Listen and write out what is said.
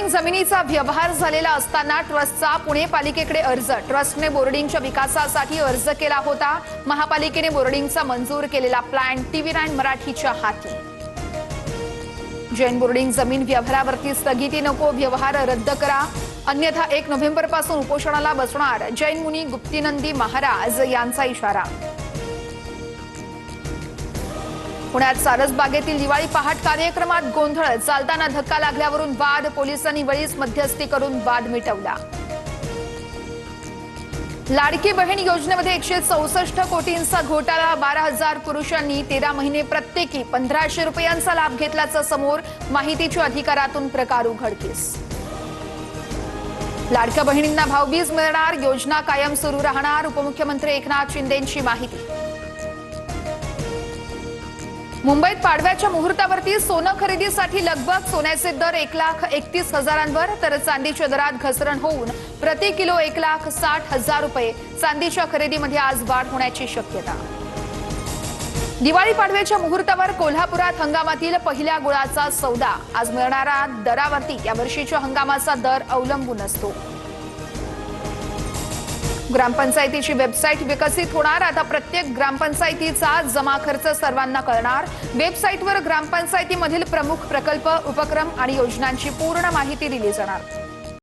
Boarding जमिनीचा व्यवहार झालेला असताना ट्रस्टचा पुणे पालिकेकडे अर्ज ट्रस्टने बोर्डिंगच्या विकासासाठी अर्ज केला होता। महापालिकेने बोर्डिंगचा मंजूर केलेला प्लॅन TV9 मराठीच्या हाती। जैन बोर्डिंग जमीन व्यवहारावरती स्थगिती नको, व्यवहार रद्द करा, अन्यथा 1 नोव्हेंबरपासून उपोषणाला बसणार जैन मुनी गुप्तीनंदी महाराज यांचा इशारा। पुण्यात सारसबागेतील दिवाळी पहाट कार्यक्रमात गोंधळ, चालताना धक्का लागल्यावरून वाद, पोलिसांनी वेळीच मध्यस्थी करून वाद मिटवला। लाडकी बहीण योजनेमध्ये 164 कोटींचा घोटाळा, 12,000 पुरुषांनी 13 महिने प्रत्येकी 1,500 रुपयांचा लाभ घेतल्याचं समोर, माहितीच्या अधिकारातून प्रकार उघडकीस। लाडक्या बहिणींना भाऊबीज मिळणार, योजना कायम सुरू राहणार, उपमुख्यमंत्री एकनाथ शिंदेंची माहिती। मुंबईत पाडव्याच्या मुहूर्तावरती सोनं खरेदीसाठी लगबग, सोन्याचे दर 1,31,000 तर चांदीच्या दरात घसरण होऊन प्रति किलो 1,60,000 रुपये। चांदीच्या खरेदीमध्ये आज वाढ होण्याची शक्यता। दिवाळी पाडव्याच्या मुहूर्तावर कोल्हापुरात हंगामातील पहिल्या गुळाचा सौदा, आज मिळणारा दरावरती यावर्षीच्या हंगामाचा दर अवलंबून असतो। ग्रामपंचायतीची वेबसाईट विकसित होणार, आता प्रत्येक ग्रामपंचायतीचा जमा खर्च सर्वांना कळणार। वेबसाईटवर ग्रामपंचायतीमधील प्रमुख प्रकल्प, उपक्रम आणि योजनांची पूर्ण माहिती दिली जाणार।